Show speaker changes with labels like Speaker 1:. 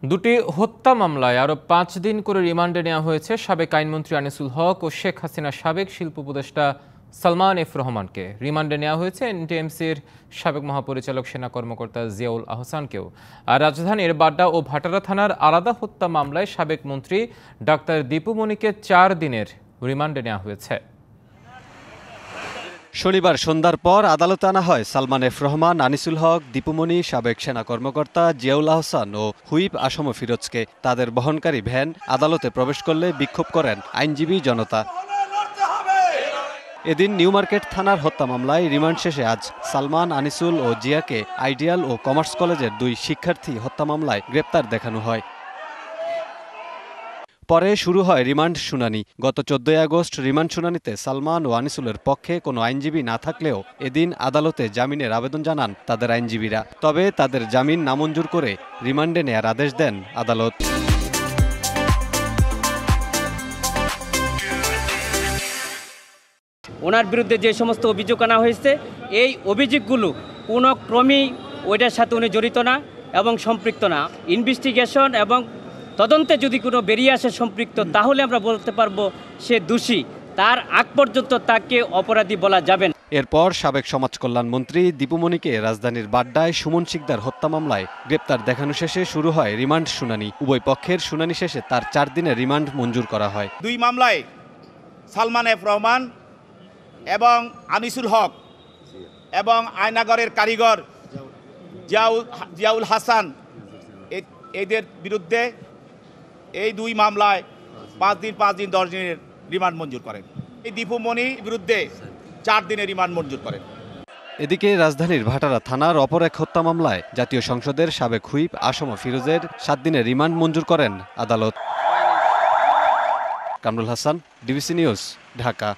Speaker 1: দুটি হত্যা মামলায় আরও ৫ দিন করে রিমান্ডে নেওয়া হয়েছে সাবেক আইনমন্ত্রী আনিসুল হক ও শেখ হাসিনার সাবেক শিল্প উপদেষ্টা সালমান এফ রহমানকে। রিমান্ডে নেওয়া হয়েছে এনটিএমসির সাবেক মহাপরিচালক সেনা কর্মকর্তা জিয়াউল আহসানকেও। আর রাজধানীর বাড্ডা ও ভাটারা থানার আলাদা হত্যা মামলায় সাবেক মন্ত্রী ডাক্তার দীপু মনিকে ৪ দিনের রিমান্ডে নেওয়া হয়েছে।
Speaker 2: শনিবার সন্ধ্যার পর আদালতে আনা হয় সালমান এফ রহমান, আনিসুল হক, দীপুমনি, সাবেক সেনা কর্মকর্তা জিয়াউল আহসান ও হুইপ আসম ফিরোজকে। তাদের বহনকারী ভ্যান আদালতে প্রবেশ করলে বিক্ষোভ করেন আইনজীবী জনতা। এদিন নিউ মার্কেট থানার হত্যা মামলায় রিমান্ড শেষে আজ সালমান, আনিসুল ও জিয়াকে আইডিয়াল ও কমার্স কলেজের ২ শিক্ষার্থী হত্যা মামলায় গ্রেপ্তার দেখানো হয়। পরে শুরু হয় রিমান্ড শুনানি। গত ১৪ আগস্ট রিমান্ড শুনানিতে সালমান ও আনিসুলের পক্ষে কোনো আইনজীবী না থাকলেও এদিন আদালতে জামিনের আবেদন জানান তাদের আইনজীবীরা। তবে তাদের জামিন নামঞ্জুর করে রিমান্ডে নেয়ার আদেশ দেন আদালত।
Speaker 3: ওনার বিরুদ্ধে যে সমস্ত অভিযোগ আনা হয়েছে, এই অভিযোগগুলো কোনো ক্রমেই ওইটার সাথে উনি জড়িত না এবং সম্পৃক্ত না। ইনভেস্টিগেশন এবং তদন্তে যদি কোনো বেরিয়ে আসে সম্পৃক্ত, তাহলে আমরা বলতে পারবো সে দোষী। তার আগ পর্যন্ত তাকে অপরাধী বলা যাবে না।
Speaker 2: এরপর সাবেক সমাজ কল্যাণ মন্ত্রী দীপুমনিকে রাজধানীর বাড্ডায় সুমন শিকদার হত্যা মামলায় গ্রেপ্তার দেখানো শেষে শুরু হয় রিমান্ড শুনানি। উভয় পক্ষের শুনানি শেষে তার ৪ দিনের রিমান্ড মঞ্জুর করা হয়।
Speaker 4: ২ মামলায় সালমান এফ রহমান এবং আনিসুল হক এবং আয়নাগরের কারিগর জিয়াউল হাসান এদের বিরুদ্ধে এই ২ মামলায় ৫ দিন ১০ দিনের রিমান্ড মঞ্জুর করেন। এই দীপুমনির বিরুদ্ধে ৪ দিনের রিমান্ড মঞ্জুর করেন।
Speaker 2: এদিকে রাজধানীর ভাটারা থানার অপর এক হত্যা মামলায় জাতীয় সংসদের সাবেক হুইপ আসম ফিরোজের ৭ দিনের রিমান্ড মঞ্জুর করেন আদালত। Kamrul Hasan, DBC news, Dhaka.